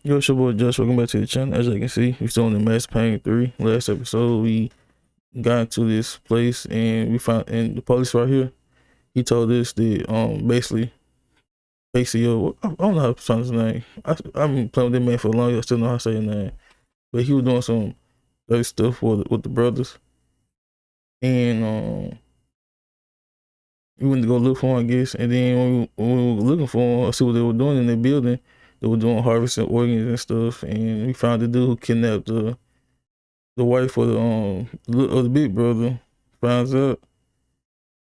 Yo, it's your boy Josh. Welcome back to the channel. As you can see, we're still on the Max Payne 3. Last episode, we got into this place and we found, and the police right here, he told us that basically, yo, I don't know how to pronounce his name. I've been playing with that man for a long time. I still know how to say his name. But he was doing some dirty stuff with the brothers. And we went to go look for him, I guess. And then when we were looking for him, I see what they were doing in their building. They were doing harvesting organs and stuff. And we found the dude who kidnapped the wife of the big brother. Finds out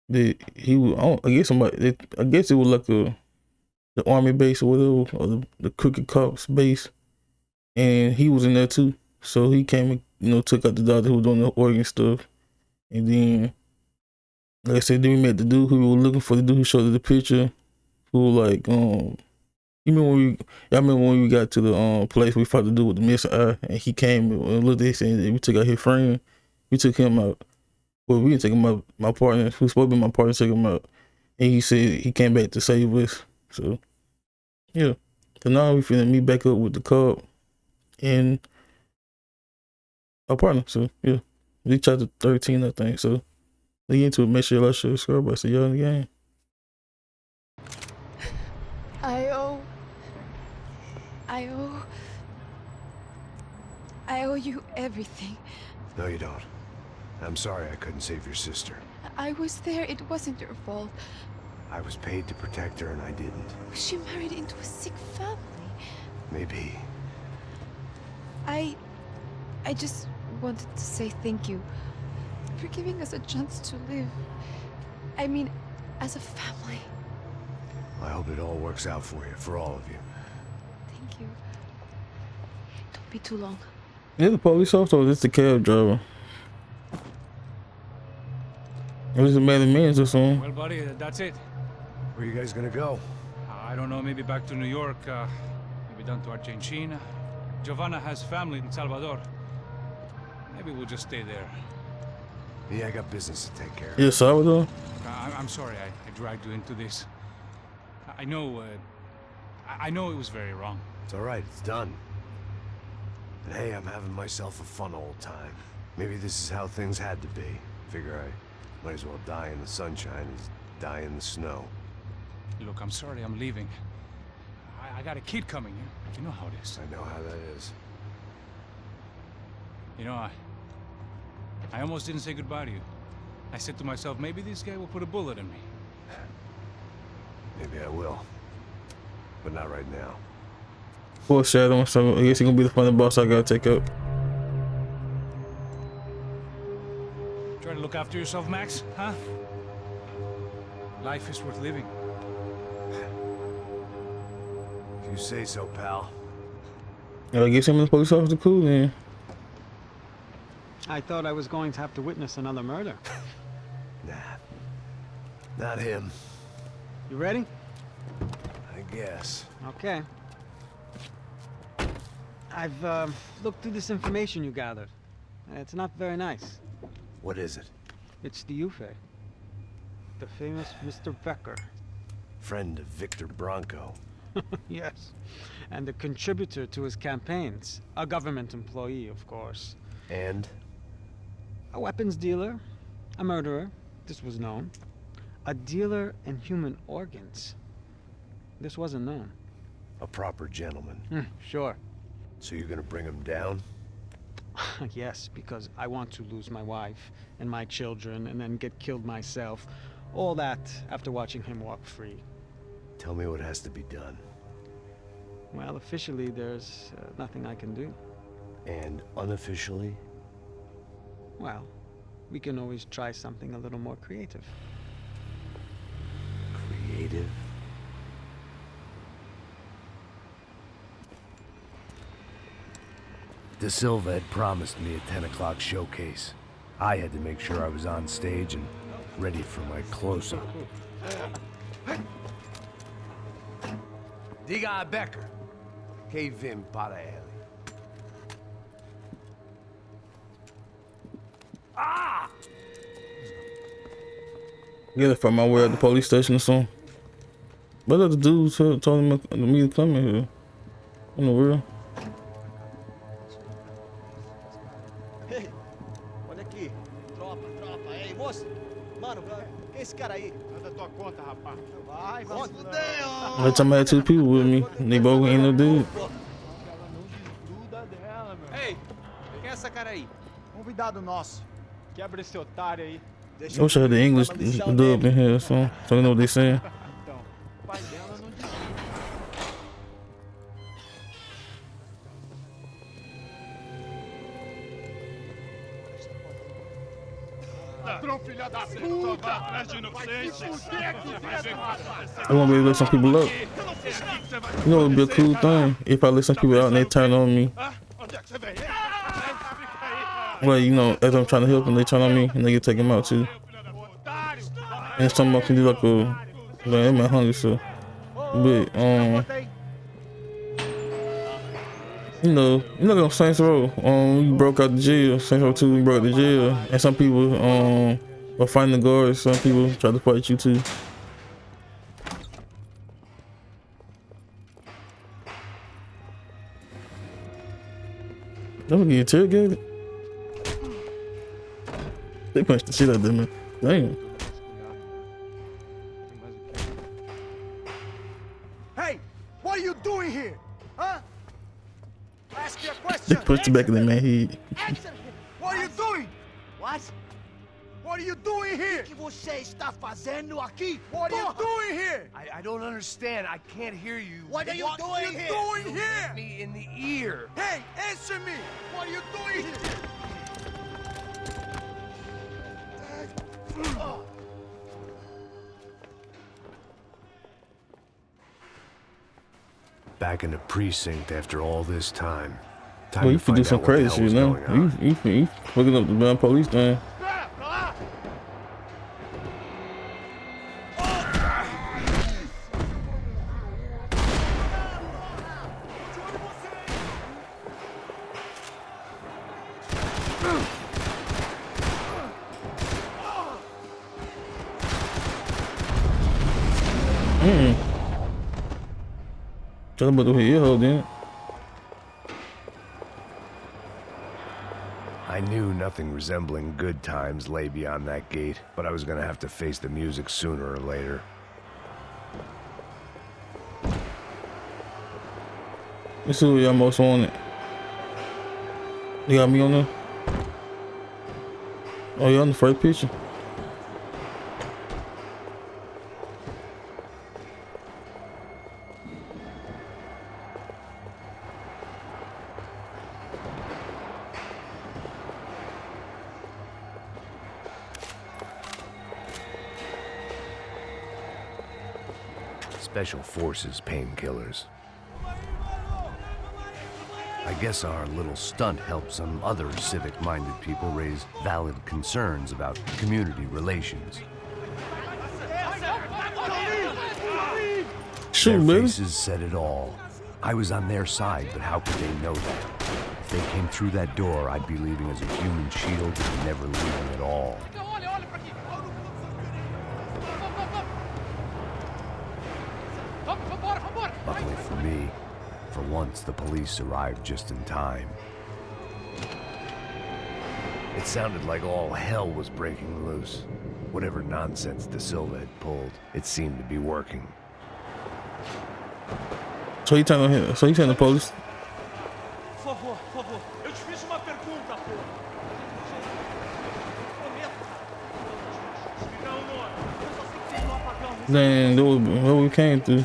that he was, I guess it was like the army base or whatever, or the crooked cops base, and he was in there too. So he came and took out the doctor who was doing the organ stuff, and then like I said, then we met the dude who we were looking for, the dude who showed us the picture, who like you remember when we got to the place we fought the dude with the missing eye, and he came and looked at us and we took out his friend. We took him out. Well, we didn't take him out. My partner, who's supposed to be my partner, took him out. And he said he came back to save us. So, yeah. So now we finna meet back up with the cop and our partner. So, yeah. We chapter 13, I think. So, let's get into it. Make sure you like, share, subscribe. I see y'all in the game. I owe you everything. No, you don't. I'm sorry I couldn't save your sister. I was there. It wasn't your fault. I was paid to protect her and I didn't. She married into a sick family. Maybe. I just wanted to say thank you for giving us a chance to live. I mean, as a family. I hope it all works out for you, for all of you. Thank you. Don't be too long. Yeah, the police officer was just the cab driver. It was a man of means or something. Well, buddy, that's it. Where are you guys gonna go? I don't know, maybe back to New York, maybe down to Argentina. Giovanna has family in Salvador. Maybe we'll just stay there. Yeah, I got business to take care of. Yeah, Salvador? I'm sorry I dragged you into this. I know it was very wrong. It's all right, it's done. But hey, I'm having myself a fun old time. Maybe this is how things had to be. Figure I might as well die in the sunshine as die in the snow. Look, I'm sorry I'm leaving. I got a kid coming. You know how it is. I know how that is. You know, I almost didn't say goodbye to you. I said to myself, maybe this guy will put a bullet in me. Maybe I will. But not right now. Foreshadowing, so I guess he's gonna be the final boss I gotta take out. Try to look after yourself, Max, huh? Life is worth living. If you say so, pal. Yeah, I guess him and the police officer cool then. I thought I was going to have to witness another murder. Nah. Not him. You ready? I guess. Okay. I've looked through this information you gathered. It's not very nice. What is it? It's the Yooo, the famous Mr. Becker. Friend of Victor Bronco. Yes, and a contributor to his campaigns. A government employee, of course. And? A weapons dealer, a murderer, this was known. A dealer in human organs. This wasn't known. A proper gentleman. Sure. So you're gonna bring him down? Yes, because I want to lose my wife and my children and then get killed myself. All that after watching him walk free. Tell me what has to be done. Well, officially there's nothing I can do. And unofficially? Well, we can always try something a little more creative. Creative? De Silva had promised me a 10 o'clock showcase. I had to make sure I was on stage and ready for my close-up. Diga a Becker. Que vim para ele. Ah! Get it from my way at the police station or something. What other dudes told me to come in here? On the real? Tropa. Ei, moço. Mano, quem é esse cara aí? Manda tua conta, rapaz. Vai, Conta. Every time I had 2 people with me, they both ain't no dude. Ela não desgruda dela, meu. Ei, quem é essa cara aí? Convidado nosso. Quebra esse otário aí. I wish I had the English dub in here, so I know what they saying. Então, o pai dela não desgruda. Ladrão, filha da puta! Atrás de inocente! I want to be able to let some people up. You know, it'd be a cool thing if I let some people out and they turn on me. Onde é que você vem? Well, you know, as I'm trying to help them, they turn on me and they get taken out too. And something I can do like I'm not hungry, so. But you know on Saints Row, you broke out the jail. Saints Row 2, we broke out the jail, and some people were fighting the guards. Some people tried to fight you too. Don't get interrogated. They punched the shit out of them, man. Damn. Hey, what are you doing here? Huh? Ask you a They question. pushed the back of that man's head. What are you doing? What? What are you doing here? O que você está fazendo aqui? What are you doing here? I don't understand. I can't hear you. What are you What are doing you here? doing here? Me in the ear. Hey, answer me. What are you doing here? Back in the precinct after all this time. Time Well, you to could do find some out what the crazy hell shit was now. going on. You fucking up the damn police thing. Tell them about the ear hole then. I knew nothing resembling good times lay beyond that gate, but I was gonna have to face the music sooner or later. Let's see what y'all most wanted. You got me on there? Oh, you on the first picture? Special Forces painkillers. I guess our little stunt helped some other civic-minded people raise valid concerns about community relations. Shoot, Their baby. faces said it all. I was on their side, but how could they know that? If they came through that door, I'd be leaving as a human shield and never leaving at all. Luckily for me, for once the police arrived just in time. It sounded like all hell was breaking loose. Whatever nonsense De Silva had pulled, it seemed to be working. So you telling him? So you telling the police? Por favor, por favor. Eu te fiz uma pergunta, pô. Then that was what we came through.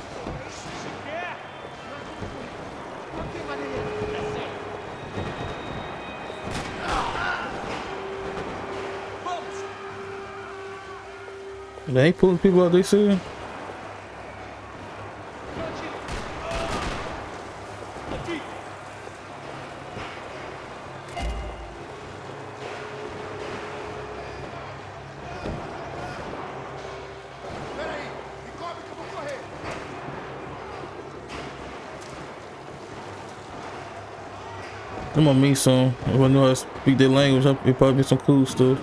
They ain't pulling people out they see. I'm gonna meet some. If I know how to speak their language, it probably be some cool stuff.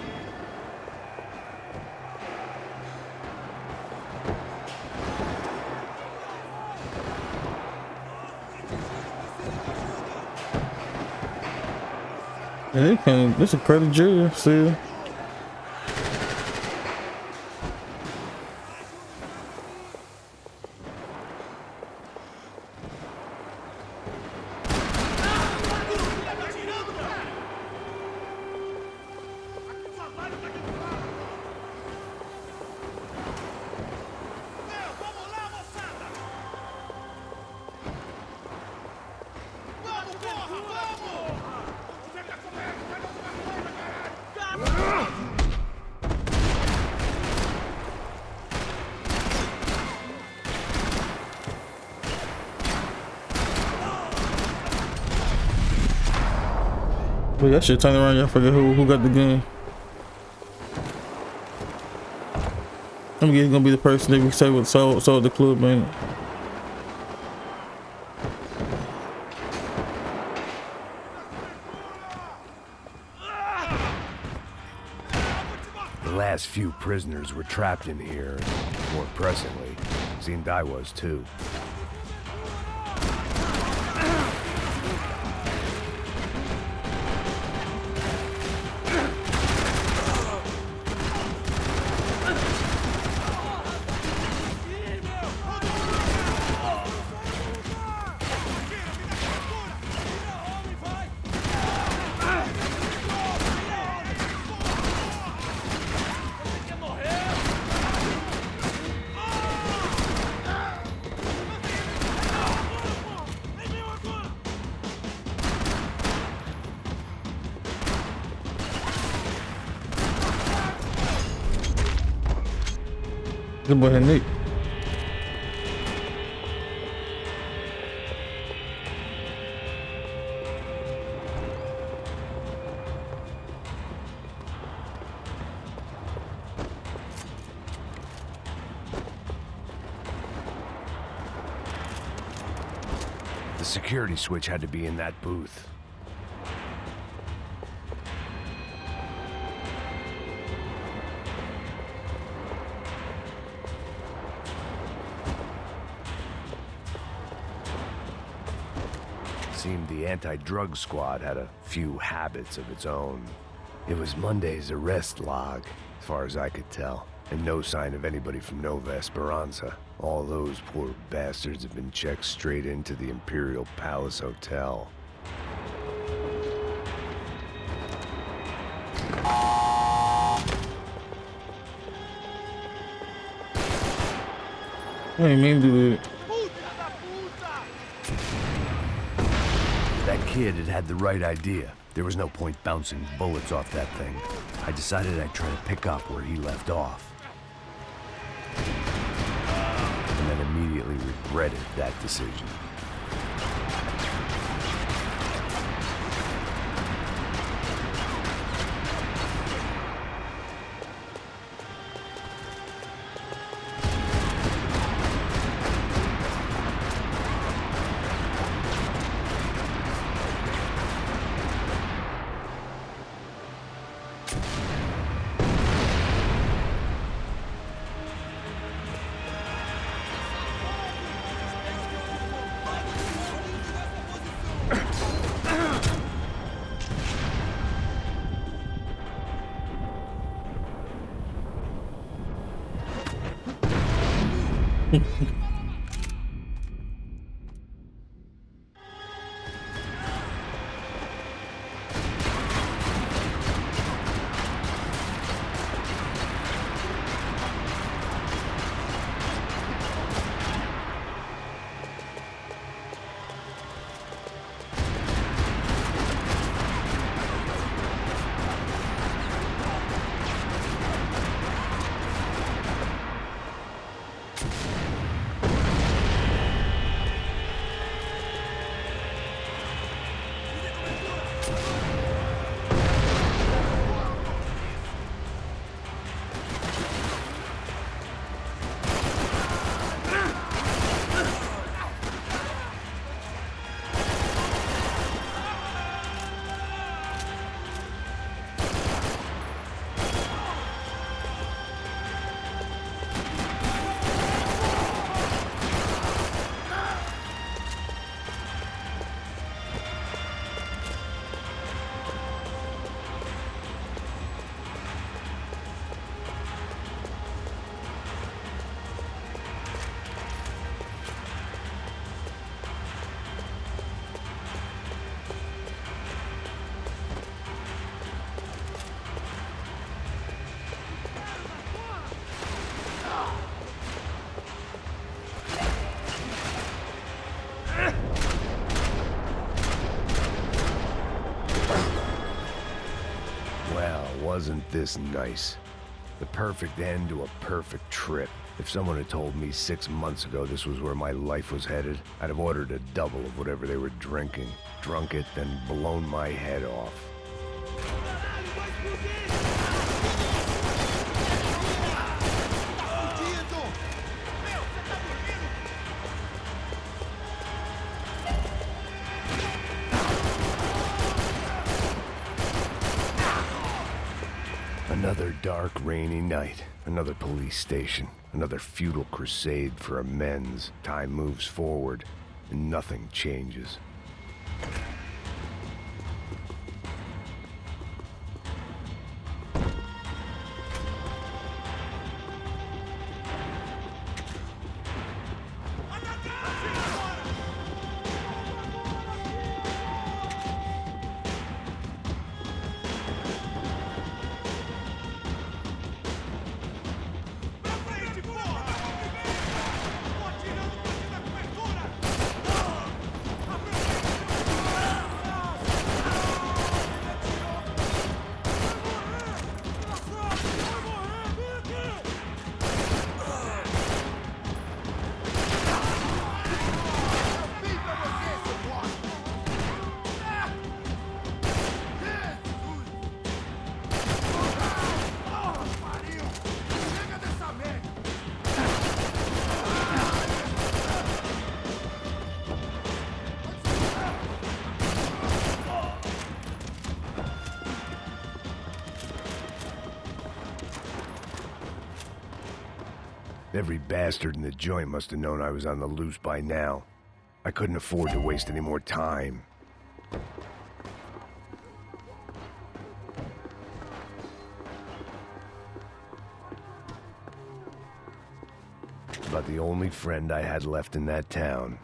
And this a credit jail, see. Well, y'all should turn around. Y'all forget who got the gun. I'm guessing gonna be the person that we say with sold the club, man. The last few prisoners were trapped in here. More pressingly, seemed I was too. Good boy, Nick. The security switch had to be in that booth. Seemed the anti-drug squad had a few habits of its own. It was Monday's arrest log, as far as I could tell, and no sign of anybody from Nova Esperanza. All those poor bastards have been checked straight into the Imperial Palace Hotel. I didn't mean to do that. That kid had the right idea. There was no point bouncing bullets off that thing. I decided I'd try to pick up where he left off. And then immediately regretted that decision. Wasn't this nice? The perfect end to a perfect trip. If someone had told me 6 months ago this was where my life was headed, I'd have ordered a double of whatever they were drinking, drunk it, then blown my head off. Another dark, rainy night. Another police station. Another futile crusade for amends. Time moves forward, and nothing changes. Every bastard in the joint must have known I was on the loose by now. I couldn't afford to waste any more time. About the only friend I had left in that town.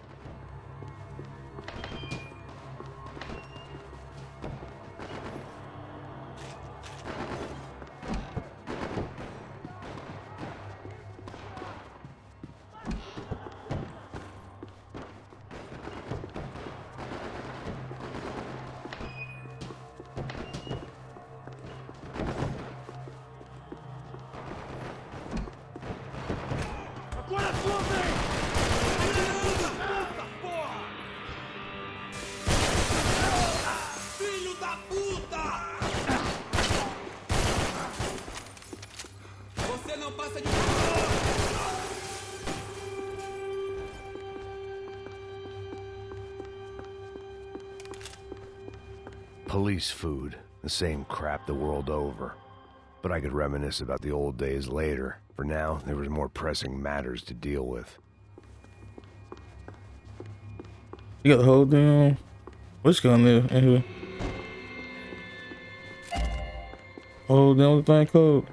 Police food, the same crap the world over. But I could reminisce about the old days later. For now, there was more pressing matters to deal with. You got the whole damn what's going there in here? Oh, damn, what the thing called?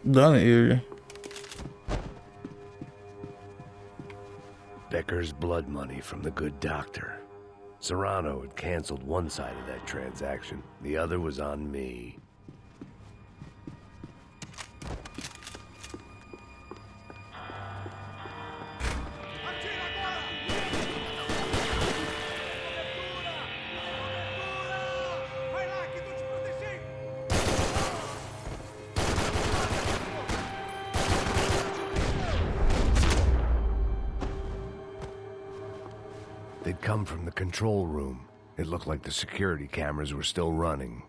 Dining area. Becker's blood money from the good doctor. Serrano had canceled one side of that transaction. The other was on me. They'd come from the control room. It looked like the security cameras were still running.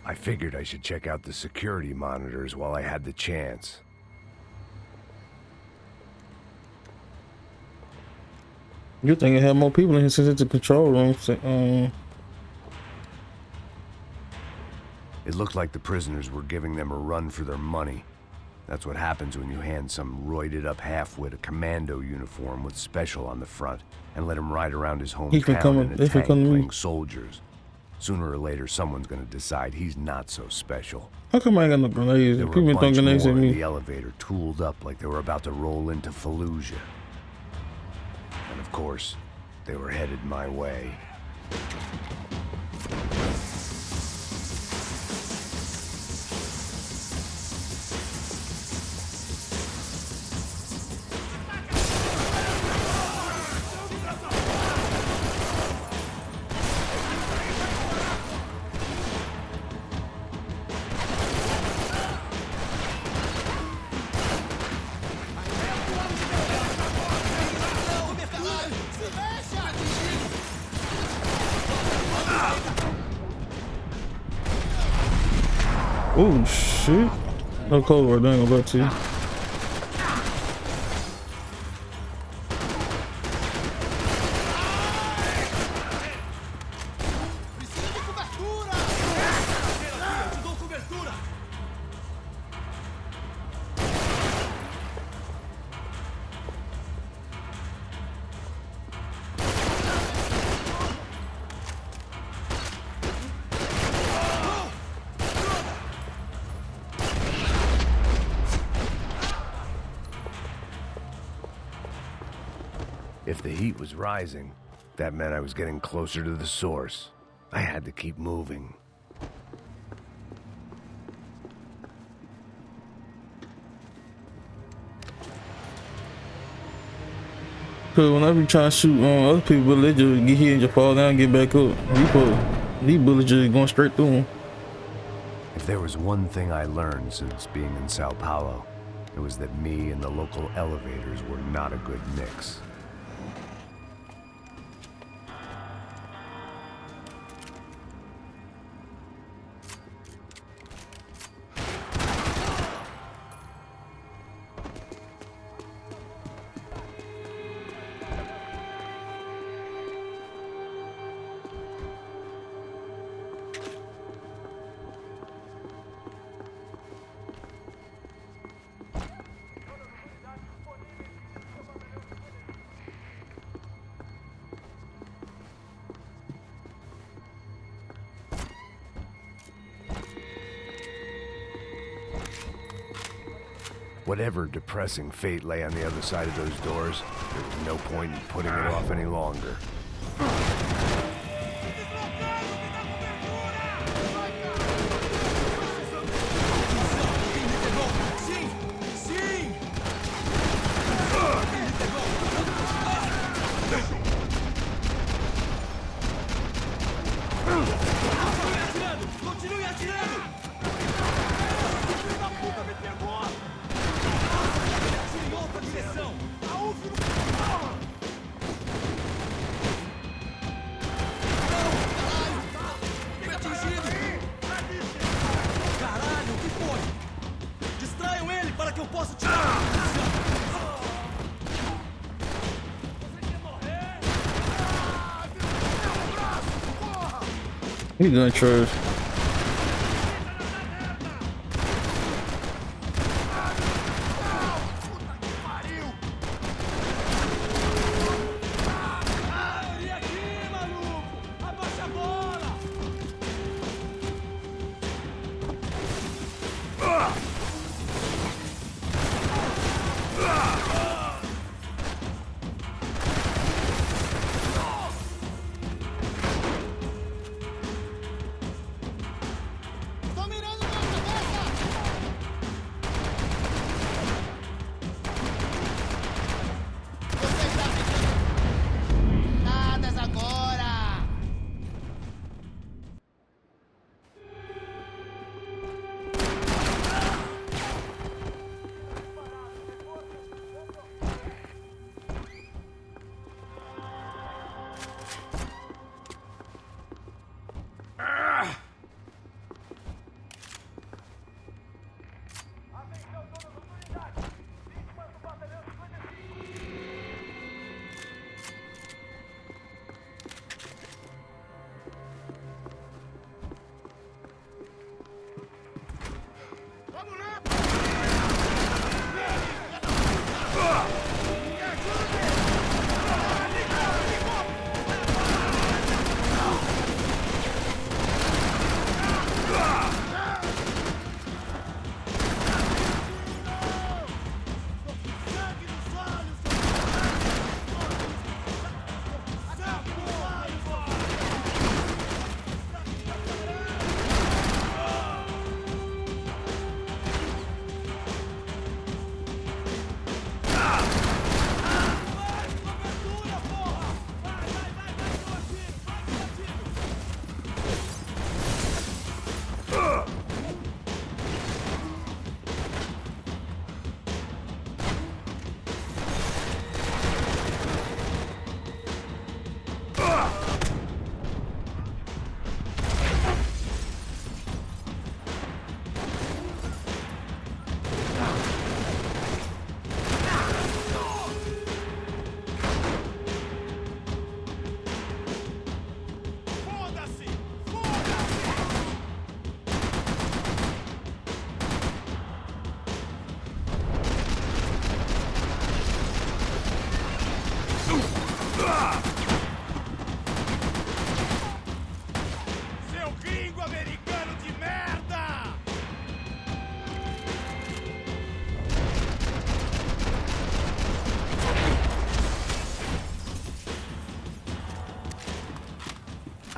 I figured I should check out the security monitors while I had the chance. You think it had more people in here since it's a control room? It looked like the prisoners were giving them a run for their money. That's what happens when you hand some roided-up half-wit a commando uniform with special on the front and let him ride around his hometown in a tank playing soldiers. Sooner or later, someone's gonna decide he's not so special. How come I ain't got no grenades? There were People a throwing bunch grenades more at in me. the elevator, tooled up like they were about to roll into Fallujah. And of course, they were headed my way. Oh shit. No cold war, they ain't gonna go to you. Precisa de cobertura! Eu te dou cobertura! If the heat was rising, that meant I was getting closer to the source. I had to keep moving. Cause when I be trying to shoot other people, they just get hit and just fall down and get back up. These bullets just going straight through them. If there was one thing I learned since being in Sao Paulo, it was that me and the local elevators were not a good mix. Whatever depressing fate lay on the other side of those doors, there was no point in putting it off any longer. Continue atirando! Filho da puta, vai ter agora! Atire em outra direção! Aú, filho da porra! Foi atingido! Caralho, o que foi? Distraiam ele para que eu possa tirar! Você quer morrer? He done trash. E aqui, maluco? Abaixa a bola!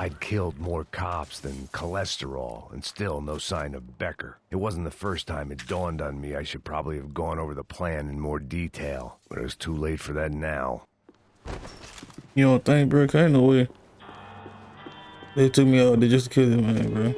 I'd killed more cops than cholesterol, and still no sign of Becker. It wasn't the first time it dawned on me I should probably have gone over the plan in more detail, but it was too late for that now. You don't think, bro? Ain't no way. They took me out there just to kill him, man, bro.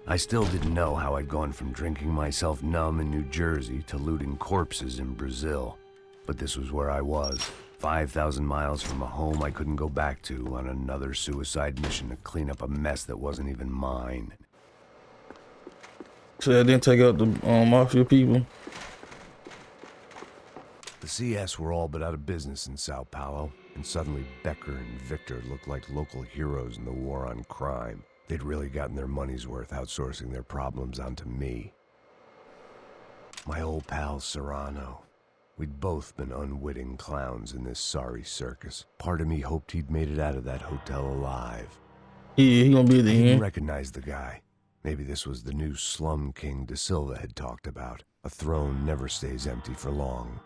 I still didn't know how I'd gone from drinking myself numb in New Jersey to looting corpses in Brazil. But this was where I was, 5,000 miles from a home I couldn't go back to, on another suicide mission to clean up a mess that wasn't even mine. So I didn't take out the mafia people. The CS were all but out of business in Sao Paulo, and suddenly Becker and Victor looked like local heroes in the war on crime. They'd really gotten their money's worth outsourcing their problems onto me. My old pal Serrano. We'd both been unwitting clowns in this sorry circus. Part of me hoped he'd made it out of that hotel alive. Yeah, he gonna be there. I didn't recognize the guy. Maybe this was the new slum king De Silva had talked about. A throne never stays empty for long.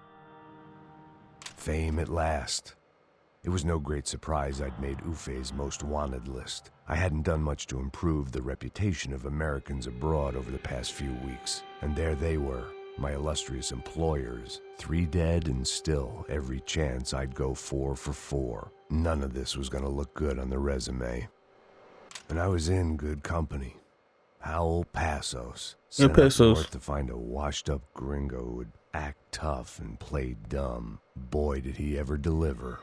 Fame at last. It was no great surprise I'd made Ufe's most wanted list. I hadn't done much to improve the reputation of Americans abroad over the past few weeks, and there they were. My illustrious employers, 3 dead and still every chance I'd go 4 for 4. None of this was going to look good on the resume. And I was in good company. Howell Passos. Yeah, Passos. North to find a washed-up gringo who would act tough and play dumb. Boy, did he ever deliver.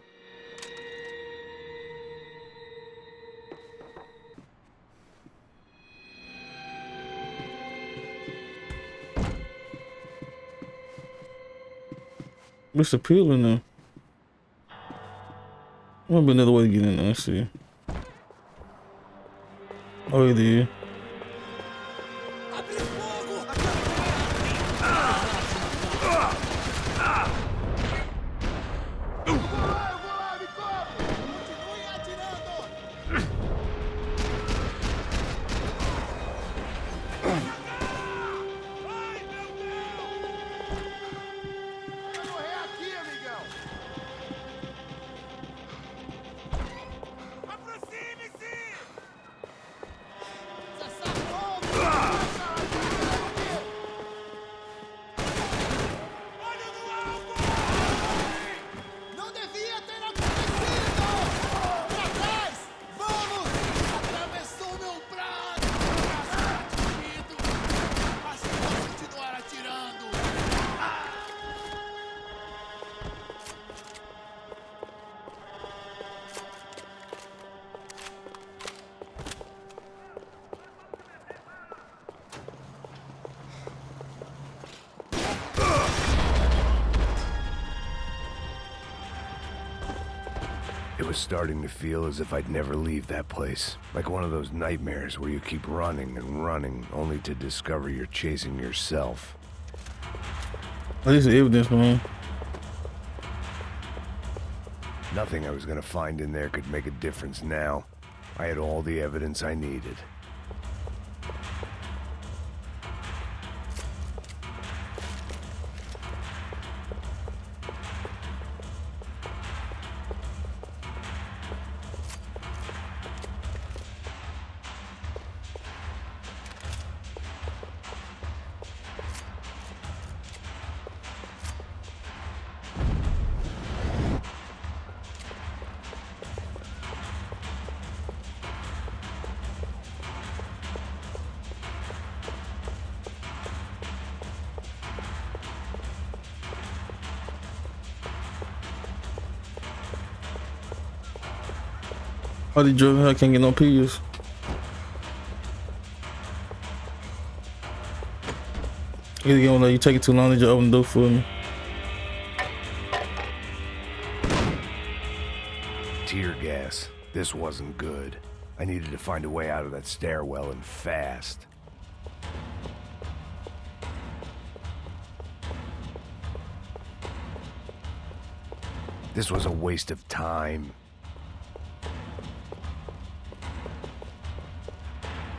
Mr. Peel in there. Might be another way to get in there. Let's see. Oh, he did. Abre fogo! Eu vou lá, me cobre! Continue atirando! Ai, meu Deus! Vai morrer aqui, amigão! Aproxime-se! Cessar fogo! Olha no alvo! Não devia ter acontecido! Pra trás! Vamos! Atravessou meu braço! Querido! Mas vou continuar atirando! It was starting to feel as if I'd never leave that place. Like one of those nightmares where you keep running and running, only to discover you're chasing yourself. Oh, this is evidence, man. Nothing I was gonna find in there could make a difference now. I had all the evidence I needed. Oh, they drove her, can't get no pills. Either get one, like, you take it too long, they just open the door for me. Tear gas. This wasn't good. I needed to find a way out of that stairwell and fast. This was a waste of time.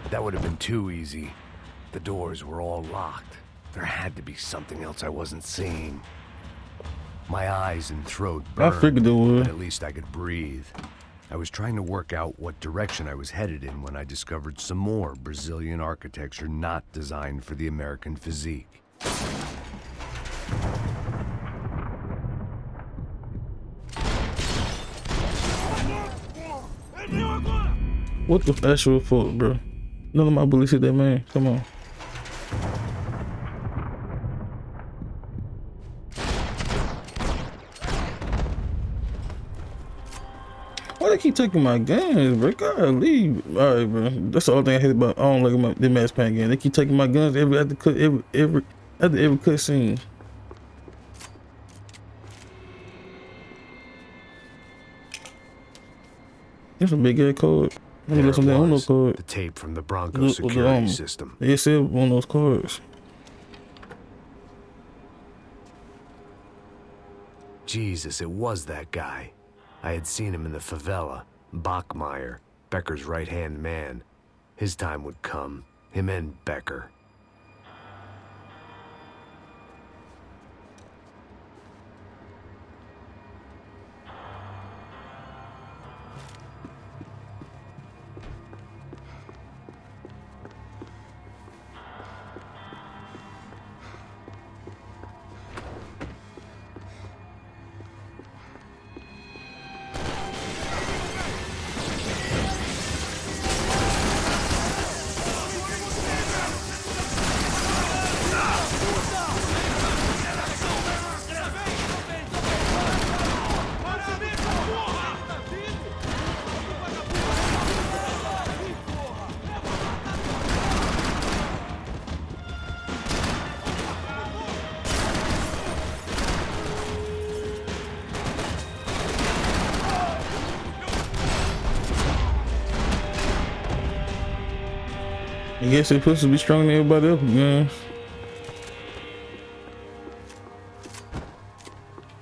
That would have been too easy. The doors were all locked. There had to be something else I wasn't seeing. My eyes and throat I burned, figured it would. but at least I could breathe. I was trying to work out what direction I was headed in when I discovered some more Brazilian architecture not designed for the American physique. What the actual fuck, bro? None of my bullets hit that man. Come on. Why they keep taking my guns, bro? God, leave. All right, bro. That's the only thing I hate about. I don't like the Max Payne game. They keep taking my guns after every cutscene. That's a big ass card. Let me There let some it down on was, those cards. the tape from the Bronco Look, security system. They said one of those cards. Jesus, it was that guy. I had seen him in the favela. Bachmeyer, Becker's right-hand man. His time would come. Him and Becker. I guess they supposed to be stronger than everybody else, man.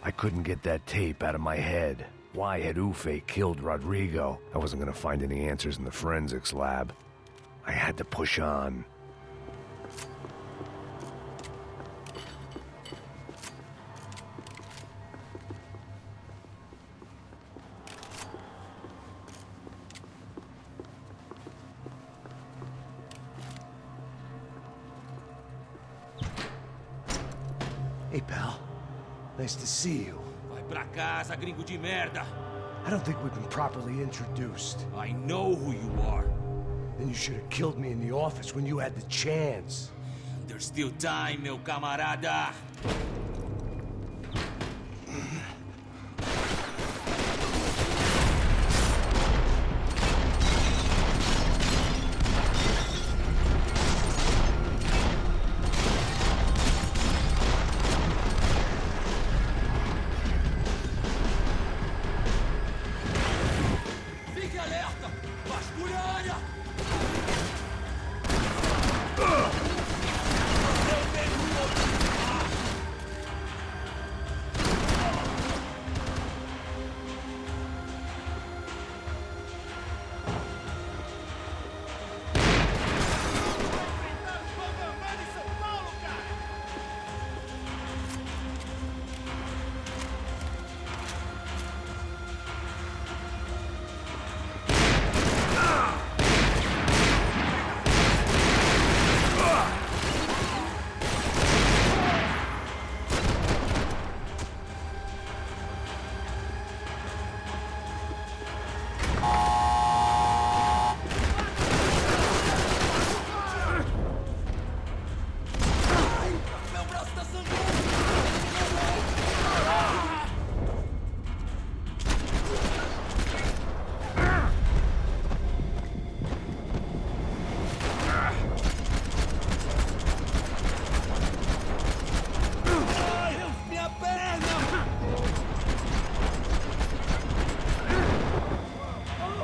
I couldn't get that tape out of my head. Why had Ufe killed Rodrigo? I wasn't gonna find any answers in the forensics lab. I had to push on. Hey, pal. Nice to see you. Vai pra casa, gringo de merda. I don't think we've been properly introduced. I know who you are. Then you should have killed me in the office when you had the chance. There's still time, meu camarada. Fique alerta! Vasculhe a área! Meu braço tá sangrando! Ai, minha perna!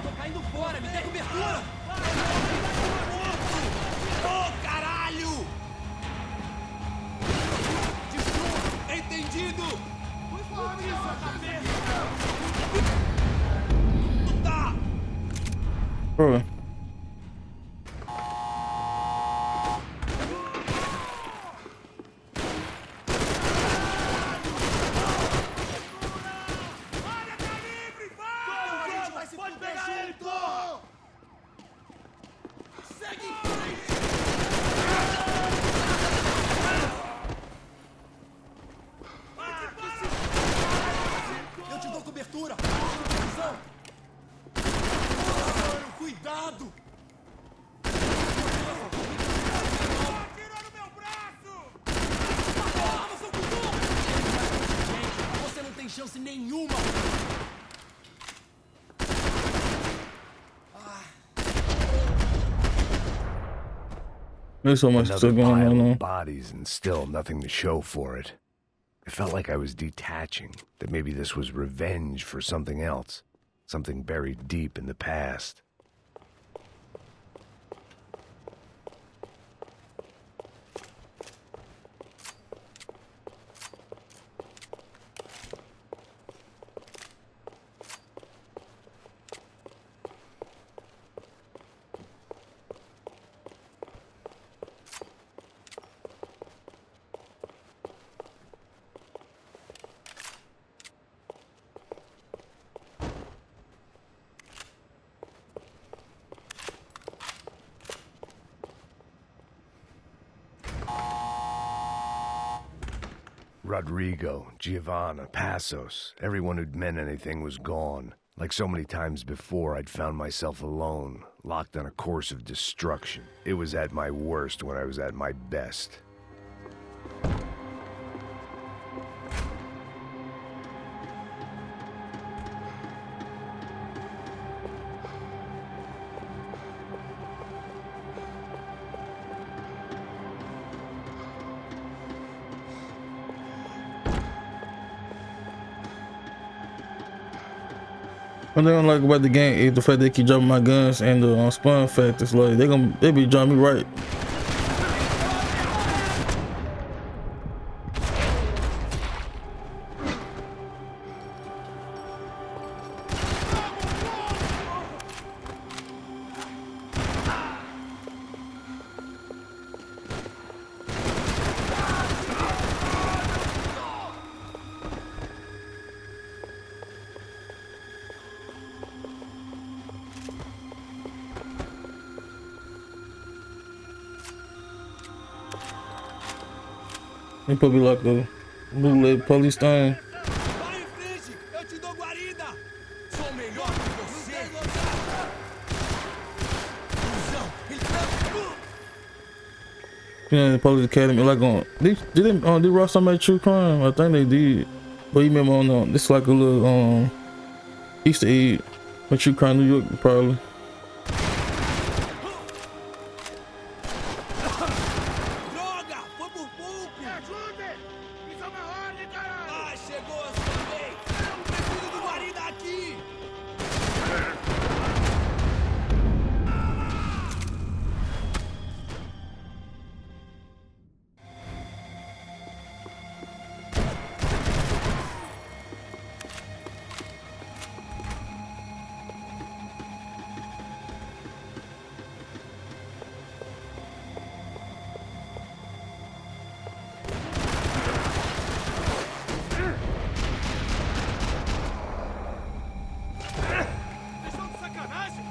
Tô caindo fora, me dê cobertura! Ô, caralho! Entendido! Tá! Bro. Eu te dou cobertura. Cuidado! Atira no meu braço! Você não tem chance nenhuma! There's so much Another stuff going pile on. of bodies and still nothing to show for it. It felt like I was detaching, that maybe this was revenge for something else, something buried deep in the past. Rodrigo, Giovanna, Passos, everyone who'd meant anything was gone. Like so many times before, I'd found myself alone, locked on a course of destruction. It was at my worst when I was at my best. What they don't like about the game is the fact they keep dropping my guns and the spawn factors. Like they be dropping me right. They probably like a bootleg police thing. Vai em frente! Eu te dou guarida! Sou melhor que você! Cusão! Yeah, the police academy like on did Ross talk about true crime? I think they did. But you remember on this like a little Easter egg for True Crime New York probably. Droga! Foi por pouco! Me ajude! Isso é uma ordem, caralho! Ah, chegou a sua vez! Eu preciso do guarida aqui! Vocês estão de sacanagem?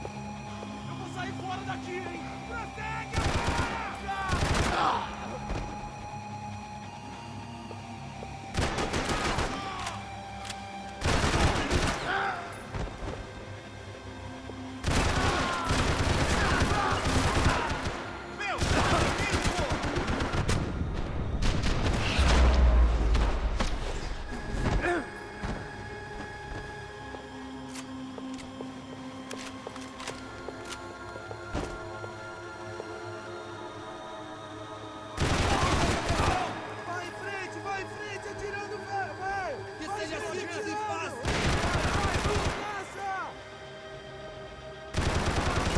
Eu vou sair fora daqui, hein? Prossegue agora! Meu, vai em frente, atirando, vai! Que seja simples e fácil!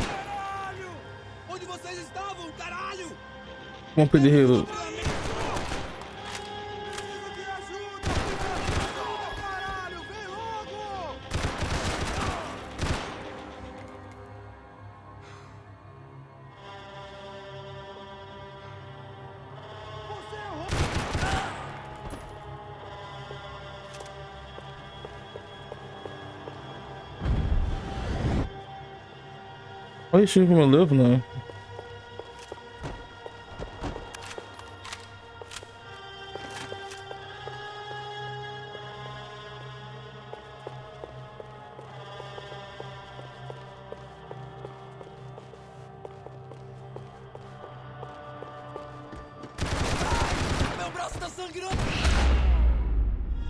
Caralho! Onde vocês estavam, caralho? Vamos pedir hero. Preciso de ajuda! Caralho, vem logo! Você errou! Why you shooting from a left now?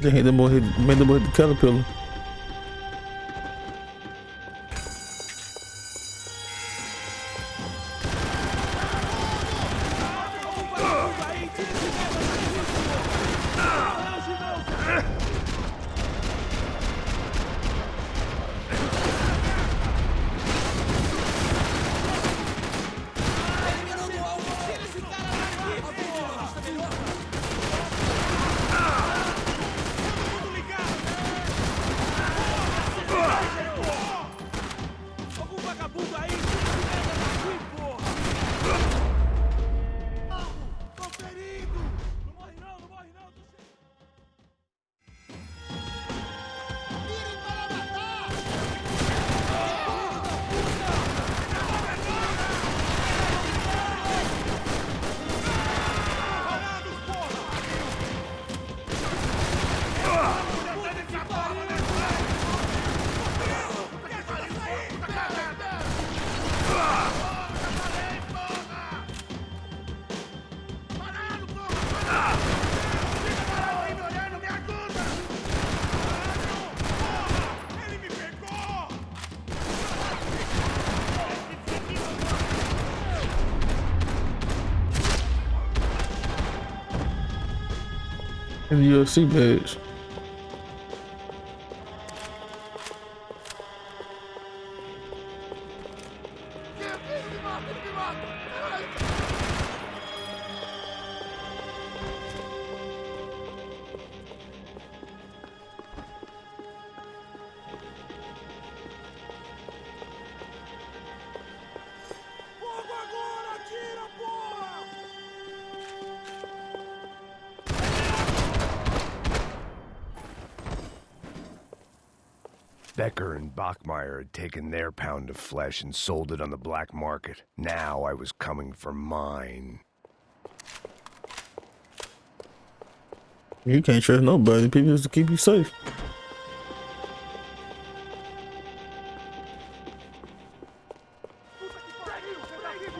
They hit them boy, made them boy hit the caterpillar. And the UFC badge. Becker and Bachmeyer had taken their pound of flesh and sold it on the black market. Now I was coming for mine. You can't trust nobody. People just to keep you safe.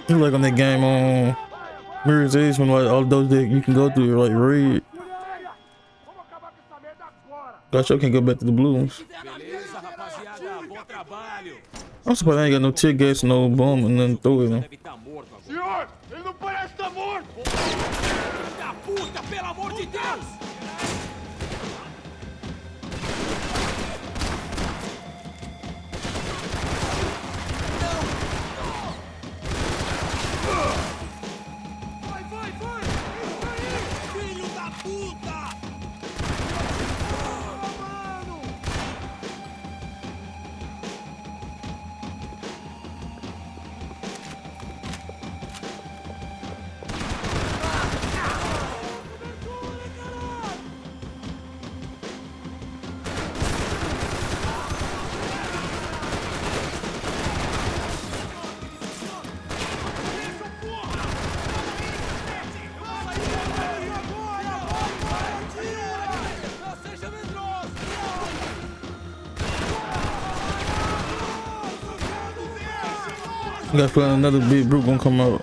It's like on that game on Mirror's Edge when like all those that you can go through are like red. Gosh, I can't go back to the blue ones. I'm surprised I ain't got no tear gas, no bomb, and nothing to throw it on. Senhor, ele não parece estar morto! Filho da puta, pelo amor de Deus! Vai, vai, vai! Isso aí! Filho da puta! Mano! I got feeling another big brute gonna come out.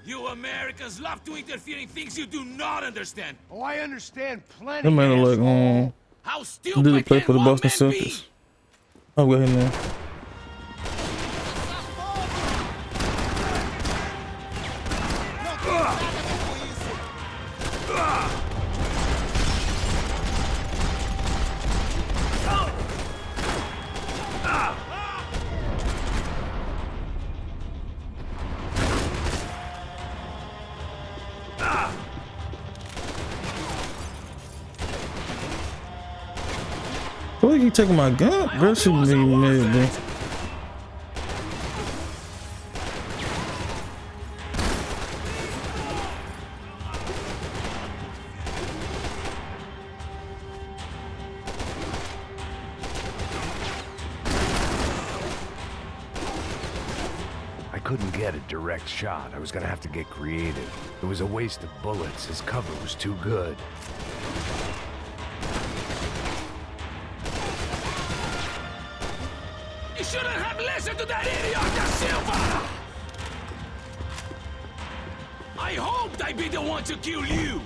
You Americans love to interfere in things you do not understand. Oh, I understand plenty. That man look like How did stupid he play can for the one Boston man be? Celtics? Oh, go ahead now. Why you taking my gun? Bro, should be mad, bro. I couldn't get a direct shot. I was gonna have to get creative. It was a waste of bullets. His cover was too good. You shouldn't have listened to that idiot, Da Silva! I hoped I'd be the one to kill you!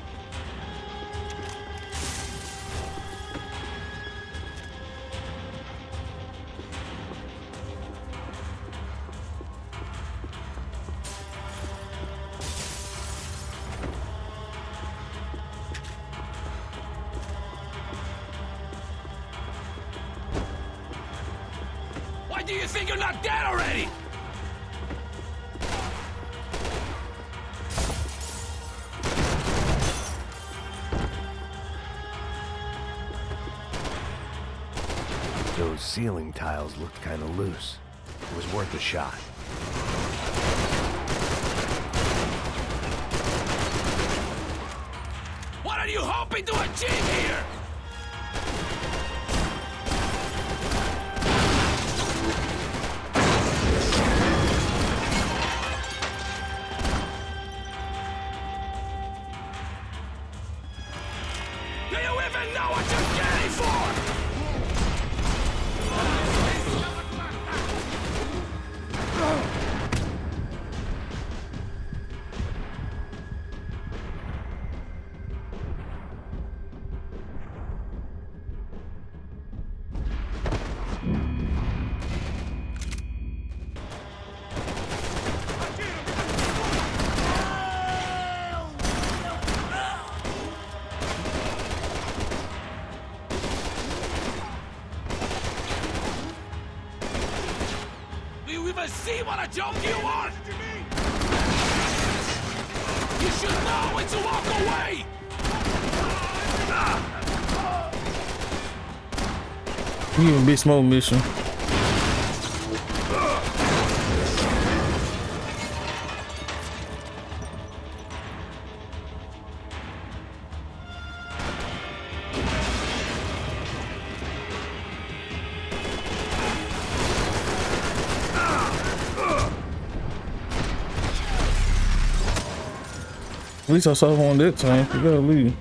Why do you think you're not dead already? Those ceiling tiles looked kind of loose. It was worth a shot. What are you hoping to achieve here? Do you even know what you're getting for? Do you even see what a joke you are? You should know when to walk away! You even big smoke mission. At least I saw one that time. You gotta leave.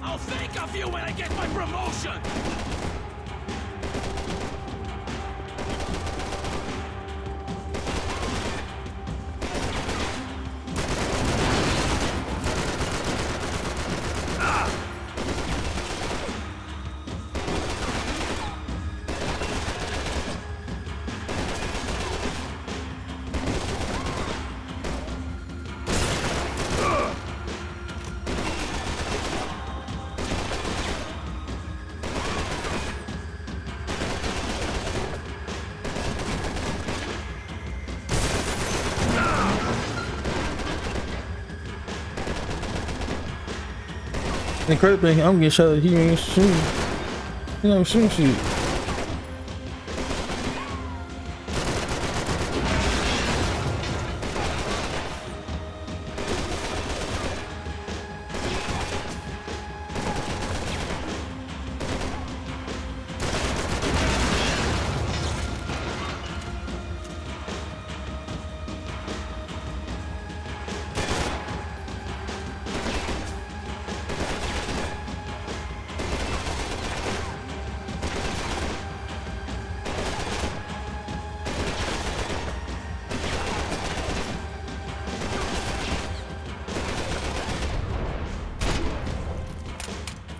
I'll think of you when I get my promotion! Incredibly, I'm getting shot. He ain't shooting. He ain't shooting shit.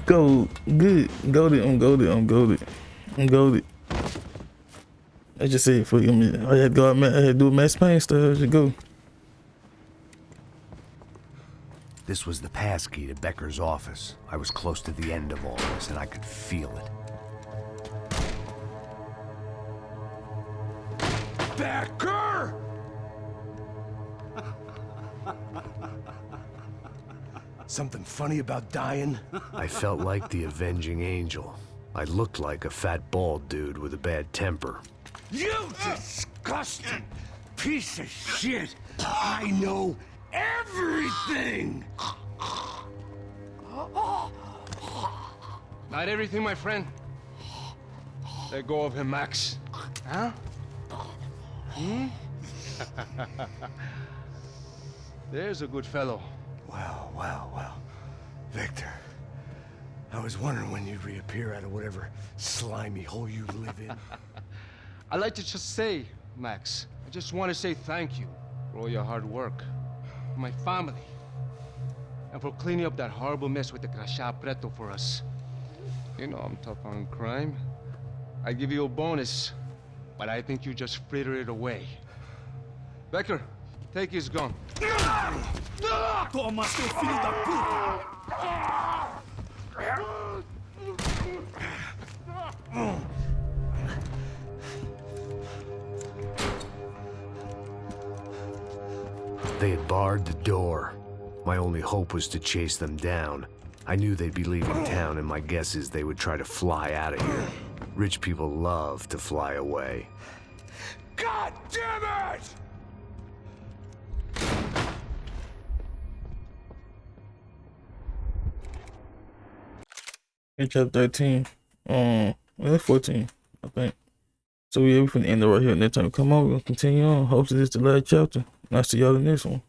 Go good. Goated. I'm goated. I'm goated. I'm goated. I just said for you. I had to go out. I had to do a Max Payne stuff. Just go. This was the passkey to Becker's office. I was close to the end of all this, and I could feel it. Becker! Something funny about dying? I felt like the avenging angel. I looked like a fat bald dude with a bad temper. You disgusting piece of shit! I know everything! Not everything, my friend. Let go of him, Max. Huh? There's a good fellow. Well. Victor, I was wondering when you'd reappear out of whatever slimy hole you live in. I'd like to just say, Max, I just want to say thank you for all your hard work, for my family, and for cleaning up that horrible mess with the Crachá Preto for us. You know I'm tough on crime. I give you a bonus, but I think you just fritter it away. Becker, take his gun. Toma, seu filho da puta! They had barred the door. My only hope was to chase them down. I knew they'd be leaving town, and my guess is they would try to fly out of here. Rich people love to fly away. God damn it! In chapter 13. Well, 14, I think. So yeah, we finna end it right here. Next time we come on, we're gonna continue on. Hopefully this is the last chapter. And I'll see y'all in the next one.